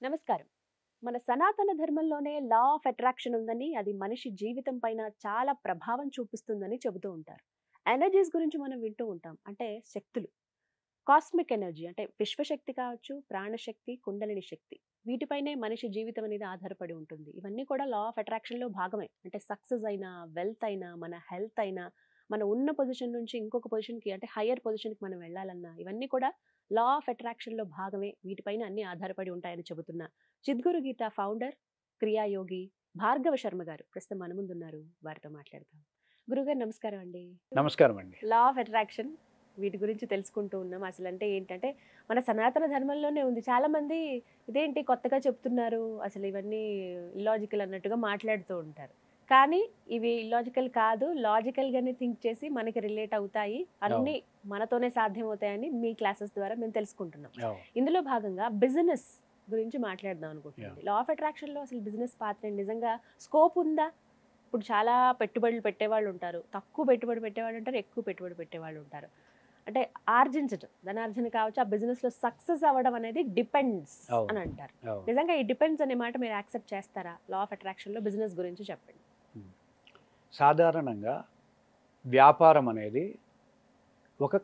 నమస్కారం. మన సనాతన ధర్మంలోనే లా ఆఫ్ అట్రాక్షన్ ఉందని, అది మనిషి జీవితం పైన చాలా ప్రభావం చూపిస్తుందని చెబుతూ ఉంటారు. ఎనర్జీస్ గురించి మనం వింటూ ఉంటాం. అంటే శక్తులు. కాస్మిక్ ఎనర్జీ అంటే విశ్వశక్తి కావచ్చు, ప్రాణశక్తి, కుండలిని శక్తి. వీటిపైనే మనిషి జీవితం అనేది ఆధారపడి ఉంటుంది. ఇవన్నీ కూడా లా ఆఫ్ అట్రాక్షన్‌లో భాగమే. అంటే సక్సెస్ అయినా, వెల్త్ అయినా, మన హెల్త్ అయినా, మనం ఉన్న పొజిషన్ నుంచి ఇంకొక పొజిషన్‌కి అంటే హైయర్ పొజిషన్‌కి మనం వెళ్ళాలన్నా, ఇవన్నీ కూడా లా ఆఫ్ అట్రాక్షన్‌లో భాగమే. వీటిపైన అన్నీ ఆధారపడి ఉంటాయని చెబుతున్న చిద్గురు గీత ఫౌండర్, క్రియాయోగి భార్గవ శర్మ గారు ప్రస్తుతం మన ముందున్నారు. వారితో మాట్లాడదాం. గురుగారు నమస్కారం అండి. నమస్కారం అండి. లా ఆఫ్ అట్రాక్షన్ వీటి గురించి తెలుసుకుంటూ ఉన్నాం. అసలంటే ఏంటంటే, మన సనాతన ధర్మంలోనే ఉంది. చాలామంది ఇదేంటి కొత్తగా చెప్తున్నారు, అసలు ఇవన్నీ ఇల్లాజికల్ అన్నట్టుగా మాట్లాడుతూ ఉంటారు. కానీ ఇవి ఇల్లాజికల్ కాదు. లాజికల్‌గానే థింక్ చేసి మనకి రిలేట్ అవుతాయి. అవును. అన్నీ మనతోనే సాధ్యమవుతాయని మీ క్లాసెస్ ద్వారా మేము తెలుసుకుంటున్నాం. అవును. ఇందులో భాగంగా బిజినెస్ గురించి మాట్లాడదాం అనుకుంటున్నాను. యాహ్! లా ఆఫ్ అట్రాక్షన్‌లో అసలు బిజినెస్ పాత్ర నిజంగా స్కోప్ ఉందా? ఇప్పుడు చాలా పెట్టుబడులు పెట్టేవాళ్ళు ఉంటారు. తక్కువ పెట్టుబడి పెట్టేవాళ్ళు ఉంటారు. ఎక్కువ పెట్టుబడి పెట్టేవాళ్ళు ఉంటారు. అంటే ఆర్జించటం, ధనార్జన కావచ్చు, ఆ బిజినెస్‌లో సక్సెస్ అవ్వడం అనేది డిపెండ్స్ అవును. అని అంటారు. అవును. నిజంగా ఈ డిపెండ్స్ అనే మాట మీరు యాక్సెప్ట్ చేస్తారా? లా ఆఫ్ అట్రాక్షన్‌లో బిజినెస్ గురించి చెప్పండి. హ్మ్. సాధారణంగా వ్యాపారం అనేది ఒక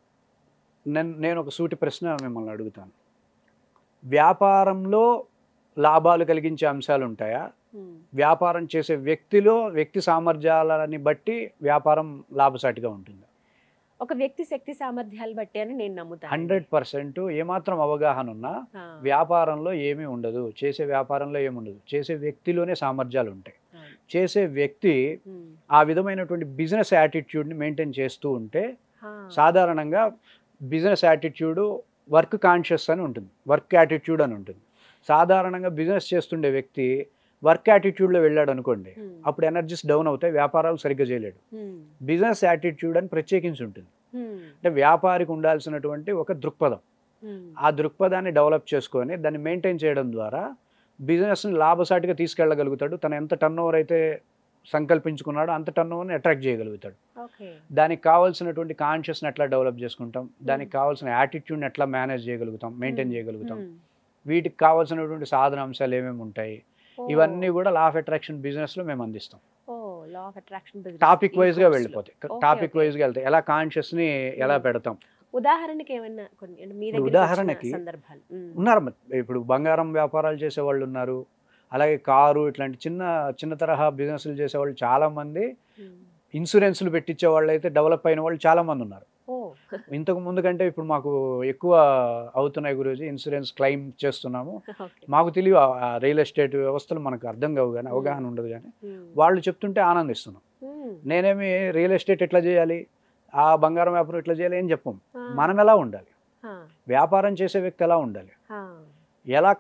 నేనొక సూటి ప్రశ్న మిమ్మల్ని అడుగుతాను. వ్యాపారంలో లాభాలు కలిగించే అంశాలుంటాయా? హ్మ్. వ్యాపారం చేసే వ్యక్తి సామర్థ్యాలని బట్టి వ్యాపారం లాభసాటిగా ఉంటుందా? ఒక వ్యక్తి శక్తి సామర్థ్యాలు బట్టి అని నేను నమ్ముతానండి. 100% ఏమాత్రం అవగాహనున్నా ఆ! వ్యాపారంలో ఏమీ ఉండదు. చేసే వ్యాపారంలో ఏముండదు. చేసే వ్యక్తిలోనే సామర్థ్యాలుంటాయి. అవును. చేసే వ్యక్తి హ్మ్. ఆ విధమైనటువంటి బిజినెస్ యాటిట్యూడ్‌ని మెయింటైన్ చేస్తూ ఉంటే, ఆ! సాధారణంగా బిజినెస్ యాటిట్యూడు వర్క్ కాన్షియస్ అని ఉంటుంది. వర్క్ యాటిట్యూడ్ అని ఉంటుంది. సాధారణంగా బిజినెస్ చేస్తుండే వ్యక్తి వర్క్ యాటిట్యూడ్‌లో వెళ్ళాడనుకోండి, హ్మ్. అప్పుడు ఎనర్జీస్ డౌన్ అవుతాయి. వ్యాపారాలు సరిగ్గా చేయలేడు. హ్మ్. బిజినెస్ యాటిట్యూడ్ అని ప్రత్యేకించి ఉంటుంది. హ్మ్. అంటే వ్యాపారికి ఉండాల్సినటువంటి ఒక దృక్పథం. హ్మ్. ఆ దృక్పథాన్ని డెవలప్ చేసుకొని దాన్ని మెయింటైన్ చేయడం ద్వారా బిజినెస్‌ని లాభసాటిగా తీసుకెళ్ళగలుగుతాడు. తను ఎంత టర్నోవర్ అయితే సంకల్పించుకున్నాడో అంత టర్నోవర్‌ని అట్రాక్ట్ చేయగలుగుతాడు. ఓకే. దానికి కావాల్సినటువంటి కాన్షియస్‌ని ఎట్లా డెవలప్ చేసుకుంటాం? హ్మ్. దానికి కావాల్సిన యాటిట్యూడ్‌ని ఎట్లా మేనేజ్ చేయగలుగుతాం? మెయింటైన్ హ్మ్. చేయగలుగుతాం? హ్మ్. వీటికి కావాల్సినటువంటి సాధనాంశాలు ఏమేమి ఉంటాయి? ఇవన్నీ ఓహ్! కూడా లా ఆఫ్ అట్రాక్షన్ బిజినెస్‌లో మేము అందిస్తాం. Oh! Law of attraction business topic ఈ వైస్‌గా కోర్స్‌లో. వెళ్ళిపోతాయి. ఓకే. Topic okay. వైస్‌గా వెళ్తాయి. ఎలా కాన్షియస్‌ని ఎలా హ్మ్. పెడతాం? ఉదాహరణకి ఏమన్నా కొన్ని అంటే మీ ఇప్పుడు దగ్గరికొచ్చిన ఉదాహరణకి సందర్భాలు. హ్మ్. ఉన్నారు. ఇప్పుడు బంగారం వ్యాపారాలు చేసేవాళ్ళున్నారు. అలాగే కారు ఇట్లాంటి చిన్న తరహా బిజినెస్‌లు చేసేవాళ్ళు చాలామంది, హ్మ్. ఇన్స్యూరెన్స్‌లు పెట్టించేవాళ్ళైతే డెవలప్ అయిన వాళ్ళు చాలామందున్నారు. ఓహ్! ఇంతకు ముందు కంటే ఇప్పుడు మాకు ఎక్కువ అవుతున్నాయి గురూజీ. ఇన్స్యూరెన్స్ క్లెయిమ్ చేస్తున్నాము. ఓకే. మాకు తెలియవు ఆ రియల్ ఎస్టేట్ వ్యవస్థలు మనకు అర్థం కావు గానీ, హ్మ్. అవగాహన ఉండదు గానీ, హ్మ్. వాళ్ళు చెప్తుంటే ఆనందిస్తున్నాం. హ్మ్. నేనేమి రియల్ ఎస్టేట్ ఎట్లా చేయాలి? ఆ బంగారం వ్యాపారం ఎట్లా చేయాలి అని చెప్పం. ఆ! మనం ఎలా ఉండాలి? ఆ! వ్యాపారం చేసే వ్యక్తి ఎలా ఉండాలి? ఆ! ఎలా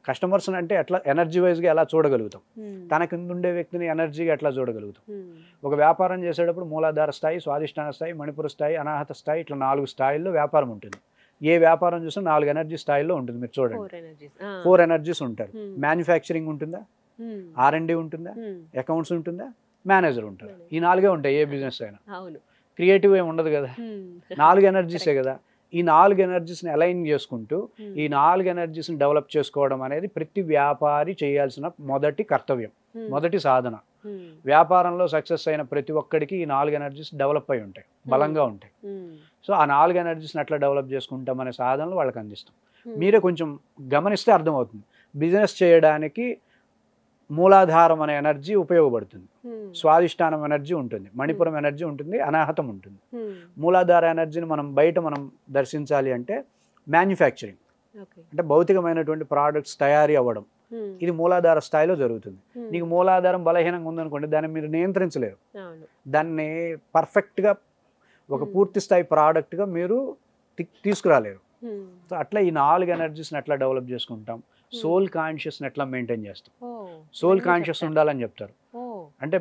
కస్టమర్స్‌ని అంటే ఎట్లా ఎనర్జీ వైస్‌గా ఎలా చూడగలుగుతాం? హ్మ్. తన కిందుండే వ్యక్తిని ఎనర్జీగా ఎట్లా చూడగలుగుతాం? హ్మ్. ఒక వ్యాపారం చేసేటప్పుడు మూలాధార స్థాయి, స్వాధిష్టాన స్థాయి, మణిపుర స్థాయి, అనాహత స్థాయి ఇట్లా 4 స్థాయిల్లో వ్యాపారం ఉంటుంది. ఏ వ్యాపారం చూసినా 4 ఎనర్జీ స్థాయిల్లో ఉంటుంది మీరు చూడండి. 4 ఎనర్జీస్. ఆ! 4 ఎనర్జీస్ ఉంటారు. హ్మ్. మ్యానుఫ్యాక్చరింగ్ ఉంటుందా? హ్మ్. ఆర్&డి ఉంటుందా? హ్మ్. అకౌంట్స్ ఉంటుందా? మేనేజర్ ఉంటారు. ఈ మేనేజర్. 4 ఉంటాయి ఏ బిజినెస్ అయినా. అవును. క్రియేటివ్ ఏమి ఉండదు గదా! హ్మ్. 4 ఎనర్జీసే కరెక్ట్. గదా! ఈ 4 ఎనర్జీస్‌ని అలైన్ జేసుకుంటూ, ఈ హ్మ్. 4 ఎనర్జీస్‌ని డెవలప్ చేసుకోవడం అనేది ప్రతి వ్యాపారి చేయాల్సిన మొదటి కర్తవ్యం. హ్మ్. మొదటి సాధన. హ్మ్. వ్యాపారంలో సక్సెస్ అయిన ప్రతి ఒక్కడికి ఈ 4 ఎనర్జీస్ డెవలప్ అయ్యి ఉంటాయి. హ్మ్. బలంగా ఉంటాయి. హ్మ్. సో, ఆ 4 ఎనర్జీస్‌ని ఎట్లా డెవలప్ జేసుకుంటాం అనే సాధనలు వాళ్ళకి అందిస్తాం. హ్మ్. మీరే కొంచెం గమనిస్తే అర్థమవుతుంది. బిజినెస్ చేయడానికి మూలాధారం అనే ఎనర్జీ ఉపయోగపడుతుంది. హ్మ్. స్వాధిష్టానం ఎనర్జీ ఉంటుంది. హ్మ్. మణిపురం ఎనర్జీ ఉంటుంది. అనాహతం ఉంటుంది. హ్మ్. మూలాధార ఎనర్జీని మనం దర్శించాలి అంటే మ్యానుఫ్యాక్చరింగ్ ఓకే. అంటే భౌతికమైనటువంటి ప్రోడక్ట్స్ తయారీ అవ్వడం. హ్మ్. ఇది మూలాధార స్థాయిలో జరుగుతుంది. హ్మ్. నీకు మూలాధారం బలహీనంగా ఉందనుకోండి, దాన్ని మీరు నియంత్రించలేరు. అవును. దాన్ని పర్ఫెక్ట్‌గా ఒక హ్మ్. పూర్తి స్థాయి ప్రోడక్ట్‌గా మీరు తీసుకురాలేరు. హ్మ్. సో, అట్లా ఈ 4 ఎనర్జీస్‌ని ఎట్లా డెవలప్ చేసుకుంటాం? హ్మ్. సోల్ కాన్షియస్‌ని ఎట్లా మెయింటైన్ చేస్తాం? ఓహ్! సోల్ ఇవన్నీ కాన్షియస్ చెప్తారు. ఉండాలని చెప్తారు. ఓహ్! అంటే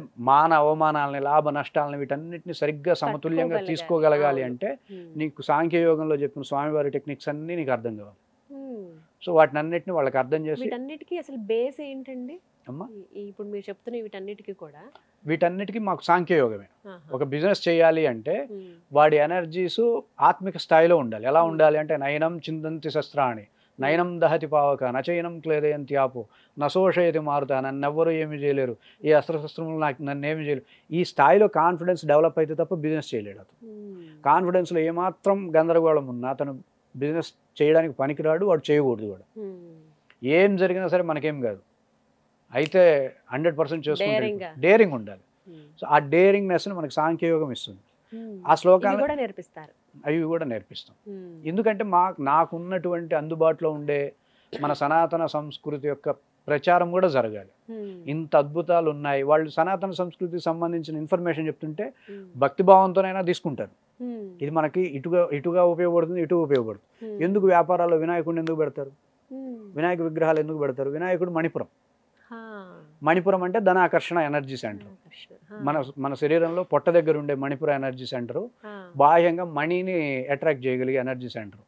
అవమానాలని, లాభ నష్టాలని వీటన్నిటిని సరిగ్గా సమతుల్యంగా తట్టుకోగలగాలి. తీసుకోగలగాలి అవును. అంటే, హ్మ్. నీకు సాంఖ్యయోగంలో చెప్పిన స్వామివారి టెక్నిక్స్ అన్నీ నీకు అర్థం కావాలి. హ్మ్. సో, వాటినన్నిటిని వాళ్ళకి అర్థం చేసి వీటన్నిటికి అసలు బేస్ ఏంటండి? అమ్మ ఇప్పుడు మీరు చెప్తున్న వీటన్నిటికి కూడా? వీటన్నిటికి మాకు సాంఖ్యయోగమే. ఆహా! ఒక బిజినెస్ చేయాలి అంటే, హ్మ్. వాడి ఎనర్జీసు ఆత్మిక స్థాయిలో ఉండాలి. ఎలా హ్మ్. ఉండాలి అంటే, నయనం చిందంతి శస్త్రాణి నయనం దహతి పావక నచయనం క్లేదయంతి ఆపు నశోషయతి మారుతా నన్నెవ్వరూ ఏమీ చేయలేరు, ఏ అస్త్రశస్త్రములు నన్ను ఏమి చేయలేరు. ఈ స్థాయిలో కాన్ఫిడెన్స్ డెవలప్ అయితే తప్ప బిజినెస్ చేయలేడు అతను. కాన్ఫిడెన్స్లో ఏమాత్రం గందరగోళం ఉన్నా అతను బిజినెస్ చేయడానికి పనికిరాడు, వాడు చేయకూడదు కూడా. ఏం జరిగినా సరే మనకేం కాదు, అయితే 100% చేసుకుంటే డేరింగ్ ఉండాలి. సో ఆ డేరింగ్నెస్ని మనకి సాంఖ్యయోగం ఇస్తుంది. ఆ శ్లోకాలు అవి కూడా నేర్పిస్తాం. ఎందుకంటే నాకున్నటువంటి అందుబాటులో ఉండే మన సనాతన సంస్కృతి యొక్క ప్రచారం కూడా జరగాలి. ఇంత అద్భుతాలు ఉన్నాయి, వాళ్ళు సనాతన సంస్కృతికి సంబంధించిన ఇన్ఫర్మేషన్ చెప్తుంటే భక్తిభావంతోనైనా తీసుకుంటారు. ఇది మనకి ఇటుగా ఉపయోగపడుతుంది, ఇటు ఉపయోగపడుతుంది. ఎందుకు వ్యాపారాల్లో వినాయకుడిని ఎందుకు పెడతారు, వినాయక విగ్రహాలు ఎందుకు పెడతారు? వినాయకుడు మణిపురం అంటే ధనాకర్షణ ఎనర్జీ సెంటర్. మన శరీరంలో పొట్ట దగ్గర ఉండే మణిపుర ఎనర్జీ సెంటర్ బాహ్యంగా మణిని అట్రాక్ట్ చేయగలిగే ఎనర్జీ సెంటర్.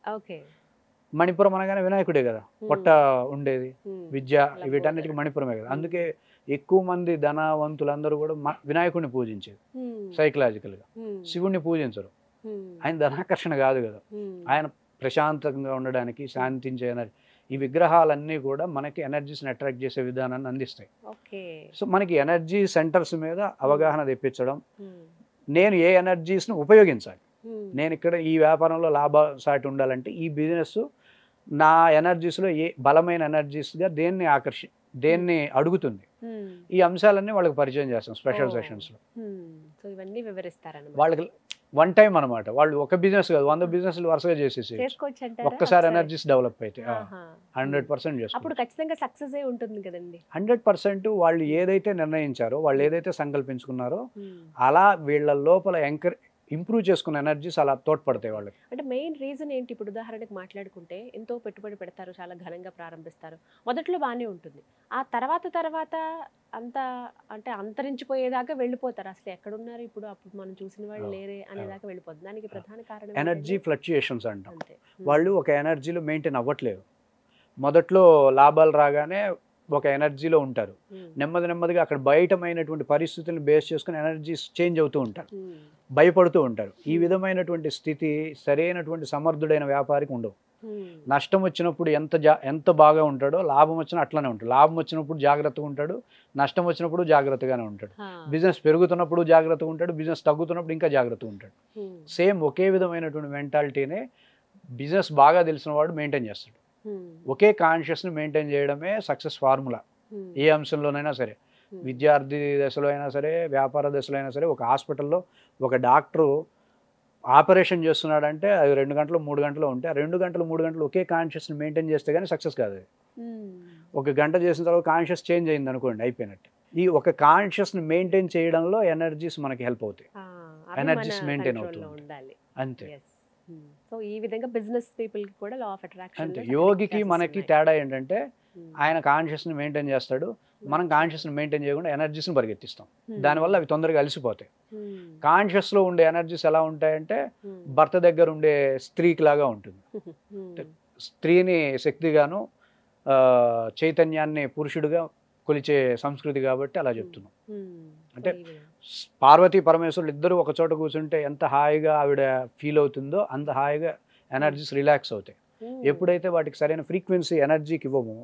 మణిపురం అనగానే వినాయకుడే కదా పొట్ట ఉండేది, విద్య వీటన్నిటికీ మణిపురమే కదా. అందుకే ఎక్కువ మంది ధనవంతులందరూ కూడా వినాయకుడిని పూజించేది సైకలాజికల్గా. శివుణ్ణి పూజించరు, ఆయన ధనాకర్షణ కాదు కదా, ఆయన ప్రశాంతంగా ఉండడానికి శాంతించే ఎనర్జీ. ఈ విగ్రహాలన్నీ కూడా మనకి ఎనర్జీస్ని అట్రాక్ట్ చేసే విధానాన్ని అందిస్తాయి. సో మనకి ఎనర్జీ సెంటర్స్ మీద అవగాహన తెప్పించడం, నేను ఏ ఎనర్జీస్ని ఉపయోగించాలి, నేను ఇక్కడ ఈ వ్యాపారంలో లాభసాటి ఉండాలంటే ఈ బిజినెస్ నా ఎనర్జీస్లో ఏ బలమైన ఎనర్జీస్గా దేన్ని అడుగుతుంది, ఈ అంశాలన్నీ వాళ్ళకి పరిచయం చేస్తాం స్పెషల్ సెషన్స్లో. వాళ్ళకి వన్ టైం అనమాట, వాళ్ళు ఒక బిజినెస్ కాదు 100 బిజినెస్లు వరుసగా చేసేసి ఒక్కసారి ఎనర్జీస్ డెవలప్ అయితే 100% చేసుకోవచ్చు. 100% వాళ్ళు ఏదైతే నిర్ణయించారో, వాళ్ళు ఏదైతే సంకల్పించుకున్నారో అలా వీళ్ళ లోపల ఇంప్రూవ్ చేసుకున్న ఎనర్జీస్ అలా తోడ్పడతాయి వాళ్ళకి. అంటే మెయిన్ రీజన్ ఏంటి? ఇప్పుడు ఉదాహరణకు మాట్లాడుకుంటే ఎంతో పెట్టుబడి పెడతారు, చాలా ఘనంగా ప్రారంభిస్తారు, మొదట్లో బాగానే ఉంటుంది, ఆ తర్వాత అంత అంటే అంతరించిపోయేదాకా వెళ్ళిపోతారు. అసలు ఎక్కడున్నారు ఇప్పుడు, అప్పుడు మనం చూసిన వాళ్ళు లేరే అనేదాకా వెళ్ళిపోతుంది. దానికి ప్రధాన కారణం ఎనర్జీ ఫ్లక్చుయేషన్స్ అంటాం. వాళ్ళు ఒక ఎనర్జీలో మెయింటైన్ అవ్వట్లేదు. మొదట్లో లాభాలు రాగానే ఒక ఎనర్జీలో ఉంటారు, నెమ్మదిగా అక్కడ బయటమైనటువంటి పరిస్థితులను బేస్ చేసుకుని ఎనర్జీస్ చేంజ్ అవుతూ ఉంటారు, భయపడుతూ ఉంటారు. ఈ విధమైనటువంటి స్థితి సరైనటువంటి సమర్థుడైన వ్యాపారికి ఉండవు. నష్టం వచ్చినప్పుడు ఎంత బాగా ఉంటాడో లాభం వచ్చినా అట్లనే ఉంటాడు. లాభం వచ్చినప్పుడు జాగ్రత్తగా ఉంటాడు, నష్టం వచ్చినప్పుడు జాగ్రత్తగానే ఉంటాడు. బిజినెస్ పెరుగుతున్నప్పుడు జాగ్రత్తగా ఉంటాడు, బిజినెస్ తగ్గుతున్నప్పుడు ఇంకా జాగ్రత్తగా ఉంటాడు. సేమ్ ఒకే విధమైనటువంటి మెంటాలిటీనే బిజినెస్ బాగా తెలిసిన వాడు మెయింటైన్ చేస్తాడు. ఒకే కాన్షియస్ని మెయింటైన్ చేయడమే సక్సెస్ ఫార్ములా. ఏ అంశంలోనైనా సరే, విద్యార్థి దశలో అయినా సరే, వ్యాపార దశలో అయినా సరే, ఒక హాస్పిటల్లో ఒక డాక్టరు ఆపరేషన్ చేస్తున్నాడంటే అది 2 గంటలు 3 గంటలు ఉంటే ఆ 2 గంటలు 3 గంటలు ఒకే కాన్షియస్ని మెయింటైన్ చేస్తే కానీ సక్సెస్ కాదు. అది 1 గంట చేసిన తర్వాత కాన్షియస్ చేంజ్ అయింది అనుకోండి, అయిపోయినట్టు. ఈ ఒక కాన్షియస్ని మెయింటైన్ చేయడంలో ఎనర్జీస్ మనకి హెల్ప్ అవుతాయి, ఎనర్జీస్ మెయింటైన్ అవుతుంది అంతే. సో ఈ విధంగా బిజినెస్ పీపుల్ కి కూడా లా ఆఫ్ అట్రాక్షన్ అంటే యోగికి మనకి తేడా ఏంటంటే ఆయన కాన్షియస్ని మెయింటైన్ చేస్తాడు, మనం కాన్షియస్ని మెయింటైన్ చేయకుండా ఎనర్జీస్ని పరిగెత్తిస్తాం. దానివల్ల అవి తొందరగా అలసిపోతాయి. కాన్షియస్లో ఉండే ఎనర్జీస్ ఎలా ఉంటాయంటే భర్త దగ్గర ఉండే స్త్రీకి లాగా ఉంటుంది. స్త్రీని శక్తిగాను చైతన్యాన్ని పురుషుడిగా కొలిచే సంస్కృతి కాబట్టి అలా చెప్తున్నాం. అంటే పార్వతీ పరమేశ్వరులు ఇద్దరు ఒక చోట కూర్చుంటే ఎంత హాయిగా ఆవిడ ఫీల్ అవుతుందో అంత హాయిగా ఎనర్జీస్ రిలాక్స్ అవుతాయి. ఎప్పుడైతే వాటికి సరైన ఫ్రీక్వెన్సీ ఎనర్జీకి ఇవ్వము,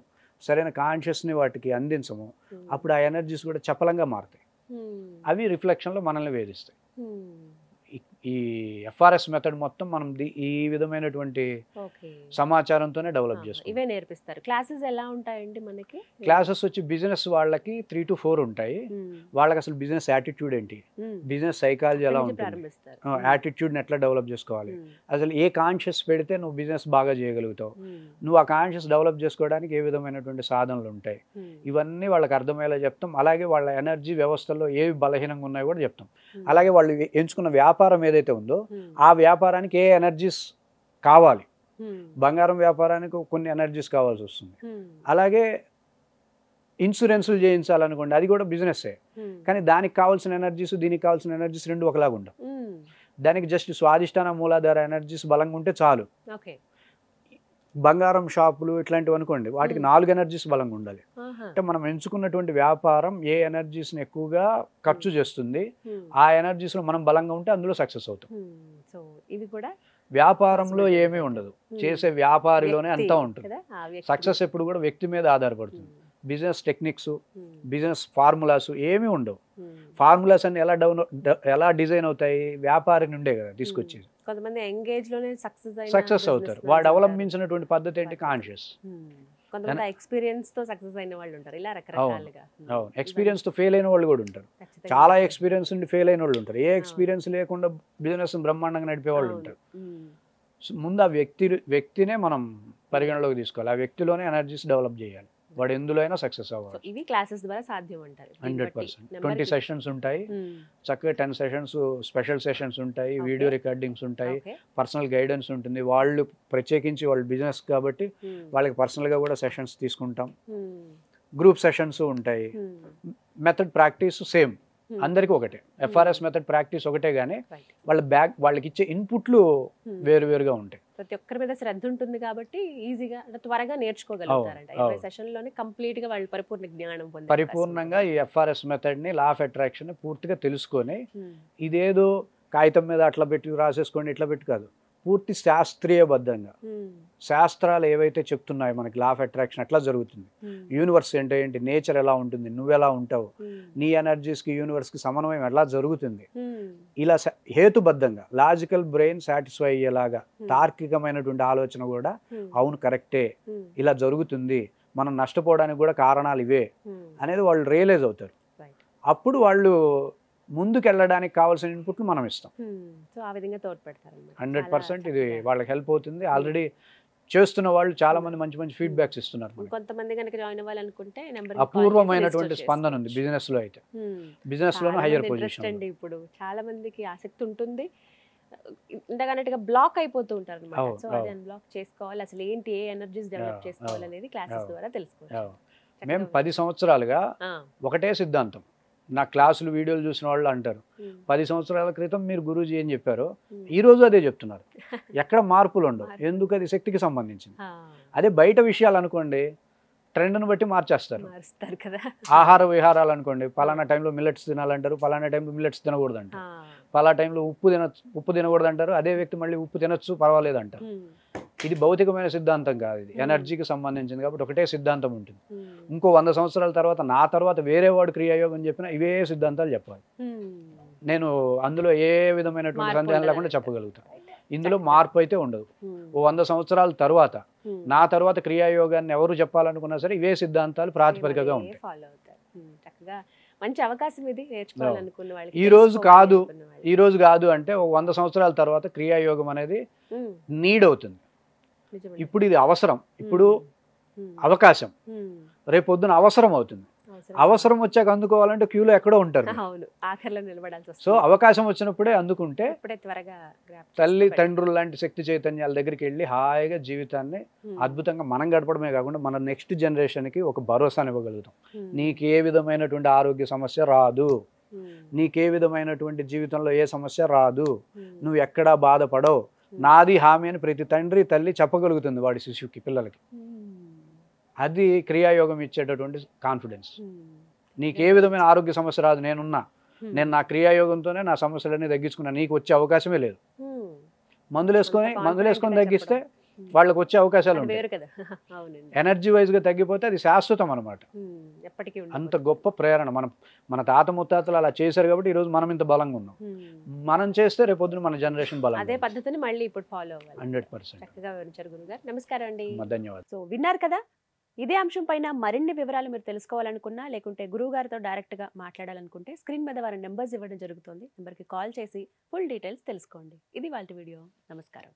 సరైన కాన్షియస్ని వాటికి అందించము, అప్పుడు ఆ ఎనర్జీస్ కూడా చపలంగా మారుతాయి. అవి రిఫ్లెక్షన్లో మనల్ని వేధిస్తాయి. ఈ ఎఫ్ఆర్ఎస్ మెథడ్ మొత్తం మనం ఈ విధమైనటువంటి సమాచారంతోనే డెవలప్ చేసుకుంటాం. ఇవే నేర్పిస్తారు. క్లాసెస్ ఎలా ఉంటాయండి మనకి? క్లాసెస్ వచ్చి బిజినెస్ వాళ్ళకి 3 to 4 ఉంటాయి. వాళ్ళకి అసలు బిజినెస్ యాటిట్యూడ్ ఏంటి, బిజినెస్ సైకాలజీ ఎలా ఉంటుంది, యాటిట్యూడ్ని ఎట్లా డెవలప్ చేసుకోవాలి, అసలు ఏ కాన్షియస్ పెడితే నువ్వు బిజినెస్ బాగా చేయగలుగుతావు, నువ్వు ఆ కాన్షియస్ డెవలప్ చేసుకోవడానికి ఏ విధమైనటువంటి సాధనలు ఉంటాయి, ఇవన్నీ వాళ్ళకి అర్థమయ్యేలా చెప్తాం. అలాగే వాళ్ళ ఎనర్జీ వ్యవస్థలో ఏవి బలహీనంగా ఉన్నాయో కూడా చెప్తాం. అలాగే వాళ్ళు ఎంచుకున్న వ్యాపారం ఏదైతే ఉందో ఆ వ్యాపారానికి ఏ ఎనర్జీస్ కావాలి, బంగారం వ్యాపారానికి కొన్ని ఎనర్జీస్ కావాల్సి వస్తుంది. అలాగే ఇన్సూరెన్సులు చేయించాలనుకోండి, అది కూడా బిజినెస్సే, కానీ దానికి కావాల్సిన ఎనర్జీస్ దీనికి కావాల్సిన ఎనర్జీస్ రెండు ఒకలాగా ఉండవు. దానికి జస్ట్ స్వాదిష్టాన మూలాధార ఎనర్జీస్ బలంగా ఉంటే చాలు. బంగారం షాపులు ఇట్లాంటివి అనుకోండి, వాటికి 4 ఎనర్జీస్ బలంగా ఉండాలి. అంటే మనం ఎంచుకున్నటువంటి వ్యాపారం ఏ ఎనర్జీస్ని ఎక్కువగా ఖర్చు చేస్తుంది, ఆ ఎనర్జీస్లో మనం బలంగా ఉంటే అందులో సక్సెస్ అవుతాం. సో ఇవి కూడా వ్యాపారంలో Possibility ఏమీ ఉంటుంది. ఉండదు, చేసే వ్యాపారిలోనే వ్యక్తి అంతా ఉంటుంది. కదా, ఆ వ్యక్తి. సక్సెస్ ఎప్పుడు కూడా వ్యక్తి మీద ఆధారపడుతుంది. బిజినెస్ టెక్నిక్స్, ఉమ్, బిజినెస్ ఫార్ములాస్ ఏమీ ఉండవు. ఉమ్, ఫార్ములాస్ అన్ని ఎలా డిజైన్ అవుతాయి, వ్యాపారి నుండే కదా తీసుకొచ్చేది. కొంతమంది ఎంగేజ్ లోనే సక్సెస్ సక్సెస్ అవుతారు. వాడు అవలంబించినటువంటి పద్ధతి ఏంటి, కాన్షియస్. కొంతమంది ఎక్స్పీరియన్స్ తో సక్సెస్ అయిన వాళ్ళు ఉంటారు, ఇలా రకరకాలుగా. అవును, ఎక్స్పీరియన్స్ తో ఫెయిల్ అయిన వాళ్ళు కూడా ఉంటారు. ఖచ్చితంగా చాలా చెప్పారు. ఎక్స్పీరియన్స్ ఉండి ఫెయిల్ అయిన వాళ్ళు ఉంటారు. ఏ ఎక్స్పీరియన్స్ లేకుండా బిజినెస్ బ్రహ్మాండంగా నడిపే వాళ్ళు అవును. ఉంటారు. ఉమ్, సో ముందు ఆ వ్యక్తినే మనం పరిగణలోకి తీసుకోవాలి. ఆ వ్యక్తిలోనే ఎనర్జీస్ డెవలప్ చేయాలి. వాడు ఎందులో అయినా సక్సెస్ సో అవ్వాలి. ఇవి క్లాసెస్ ద్వారా సాధ్యం అంటారు. 100%. 20 సెషన్స్ ఉంటాయి, చక్కగా 10 సెషన్స్ స్పెషల్ సెషన్స్ ఉంటాయి, Okay. వీడియో రికార్డింగ్స్ ఉంటాయి, ఓకే. పర్సనల్ గైడెన్స్ ఉంటుంది. వాళ్ళు ప్రత్యేకించి వాళ్ళు బిజినెస్ కాబట్టి వాళ్ళకి పర్సనల్గా కూడా సెషన్స్ తీసుకుంటాం. గ్రూప్ సెషన్స్ ఉంటాయి. మెథడ్ ప్రాక్టీస్ సేమ్, అందరికీ ఒకటే. ఎఫ్ఆర్ఎస్ మెథడ్ ప్రాక్టీస్ ఒకటే, కానీ వాళ్ళకి ఇచ్చే ఇన్పుట్లు వేరువేరుగా ఉంటాయి. ప్రతి ఒక్కరి మీద శ్రద్ధ ఉంటుంది కాబట్టి ఈజీగా అంటే త్వరగా నేర్చుకోగలుగుతారంట. అవును. 20 సెషన్లోనే కంప్లీట్ గా వాళ్ళు పరిపూర్ణ జ్ఞానం పొందే పరిపూర్ణంగా ఈ ఎఫ్ఆర్ఎస్ మెథడ్ని, లా ఆఫ్ అట్రాక్షన్ పూర్తిగా తెలుసుకొని, అవకాశం ఉంది. ఇదేదో కాగితం మీద అట్లా పెట్టి రాసేసుకోండి ఇట్లా పెట్టి కాదు, పూర్తి శాస్త్రీయబద్ధంగా శాస్త్రాలు ఏవైతే చెప్తున్నాయో మనకి లా ఆఫ్ అట్రాక్షన్ అట్లా జరుగుతుంది. యూనివర్స్ అంటే ఏంటి, నేచర్ ఎలా ఉంటుంది, నువ్వెలా ఉంటావు, నీ ఎనర్జీస్కి యూనివర్స్కి సమన్వయం ఎలా జరుగుతుంది, ఇలా హేతుబద్ధంగా లాజికల్ బ్రెయిన్ సాటిస్ఫై అయ్యేలాగా తార్కికమైనటువంటి ఆలోచన కూడా అవును కరెక్టే, ఇలా జరుగుతుంది, మనం నష్టపోవడానికి కూడా కారణాలు ఇవే అనేది వాళ్ళు రియలైజ్ అవుతారు. అప్పుడు వాళ్ళు ముందుకు వెళ్ళడానికి కావాల్సిన ఇన్పుట్లు మనం ఇస్తాం. సో ఆ విధంగా తోడ్పెడతారు. 100% ఇది వాళ్ళకి హెల్ప్ అవుతుంది. ఆల్రెడీ చేస్తున్న వాళ్ళు చాలా మంది మంచి మంచి ఫీడ్బ్యాక్స్ ఇస్తున్నారు మనకి. కొంతమంది కనుక జాయిన్ అవ్వాలనుకుంటే నెంబర్ అపూర్వమైనటువంటి స్పందన ఉంది బిజినెస్ లో. అయితే బిజినెస్ లోనే హయ్యర్ పొజిషన్ అండి. ఇప్పుడు చాలా మందికి ఆసక్తి ఉంటుంది, ఇంతగానట్టుగా బ్లాక్ అయిపోతూ ఉంటారు అనమాట. సో అది అన్బ్లాక్ చేసుకోవాలి, అసలు ఏంటి, ఏ ఎనర్జీస్ డెవలప్ చేసుకోవాలి అనేది క్లాసెస్ ద్వారా తెలుసుకోవచ్చు. మేము 10 సంవత్సరాలుగా ఒకటే సిద్ధాంతం. నా క్లాసులు వీడియోలు చూసిన వాళ్ళు అంటారు, 10 సంవత్సరాల క్రితం మీరు గురూజీ ఏం చెప్పారో ఈ రోజు అదే చెప్తున్నారు, ఎక్కడ మార్పులు ఉండవు. ఎందుకు, అది శక్తికి సంబంధించింది. అదే బయట విషయాలు అనుకోండి, ట్రెండ్ను బట్టి మార్చేస్తారు కదా. ఆహార విహారాలు అనుకోండి, పలానా టైంలో మిల్లెట్స్ తినాలంటారు, పలానా టైంలో మిల్లెట్స్ తినకూడదు అంటారు, పలానా టైంలో ఉప్పు తినకూడదు అంటారు, అదే వ్యక్తి మళ్ళీ ఉప్పు తినొచ్చు పర్వాలేదు అంటారు. ఇది భౌతికమైన సిద్ధాంతం కాదు, ఇది ఎనర్జీకి సంబంధించింది కాబట్టి ఒకటే సిద్ధాంతం ఉంటుంది. ఇంకో 100 సంవత్సరాల తర్వాత నా తర్వాత వేరే వాడు క్రియాయోగం చెప్పినా ఇవే సిద్ధాంతాలు చెప్పాలి. నేను అందులో ఏ విధమైనటువంటి సందేహం లేకుండా చెప్పగలుగుతాను. ఇందులో మార్పు అయితే ఉండదు. ఓ 100 సంవత్సరాల తర్వాత నా తర్వాత క్రియాయోగాన్ని ఎవరు చెప్పాలనుకున్నా సరే ఇవే సిద్ధాంతాలు ప్రాతిపదికగా ఉంటాయి. మంచి అవకాశం ఇది, నేర్చుకోవాలనుకున్న వాళ్ళకి. ఈ రోజు కాదు అంటే ఓ 100 సంవత్సరాల తర్వాత క్రియాయోగం అనేది నీడ్ అవుతుంది. ఇప్పుడు ఇది అవసరం, ఇప్పుడు అవకాశం, రేపు పొద్దున అవసరం అవుతుంది. అవసరం వచ్చాక అందుకోవాలంటే క్యూలో ఎక్కడో ఉంటారు. సో అవకాశం వచ్చినప్పుడే అందుకుంటే తల్లి తండ్రులు లాంటి శక్తి చైతన్యాల దగ్గరికి వెళ్ళి హాయిగా జీవితాన్ని అద్భుతంగా మనం గడపడమే కాకుండా మన నెక్స్ట్ జనరేషన్కి ఒక భరోసాని ఇవ్వగలుగుతాం. నీకు ఏ విధమైనటువంటి ఆరోగ్య సమస్య రాదు, నీకే విధమైనటువంటి జీవితంలో ఏ సమస్య రాదు, నువ్వు ఎక్కడా బాధపడవు, నాది హామీ అని ప్రతి తండ్రి తల్లి చెప్పగలుగుతుంది వాడి శిశువుకి, పిల్లలకి. అది క్రియాయోగం ఇచ్చేటటువంటి కాన్ఫిడెన్స్. నీకే విధమైన ఆరోగ్య సమస్య రాదు, నేను నా క్రియాయోగంతోనే నా సమస్యలన్నీ తగ్గించుకున్నా, నీకు వచ్చే అవకాశమే లేదు. మందులు వేసుకొని తగ్గిస్తే వాళ్ళకి వచ్చే అవకాశాలు ఉంటాయి. ఎనర్జీ వైజ్గా తగ్గిపోతే అది శాశ్వతం అనమాట. అంత గొప్ప ప్రేరణ. మన తాత ముత్తాతలు అలా చేశారు కాబట్టి ఈరోజు మనం ఇంత బలంగా ఉన్నాం. మనం చేస్తే రేపొద్దున మన జనరేషన్ బలం. అదే పద్ధతిని మళ్ళీ ఇప్పుడు ఫాలో అవ్వాలి. 100%. చక్కగా వివరించారు గురుగారు. నమస్కారం అండి. ధన్యవాదాలు. సో విన్నారు కదా, ఇదే అంశం పైన మరిన్ని వివరాలు మీరు తెలుసుకోవాలనుకున్నా, లేకుంటే గురువు గారితో డైరెక్ట్గా మాట్లాడాలనుకుంటే స్క్రీన్ మీద వారి నెంబర్స్ ఇవ్వడం జరుగుతుంది. నెంబర్కి కాల్ చేసి ఫుల్ డీటెయిల్స్ తెలుసుకోండి. ఇది వాళ్ళ వీడియో. నమస్కారం.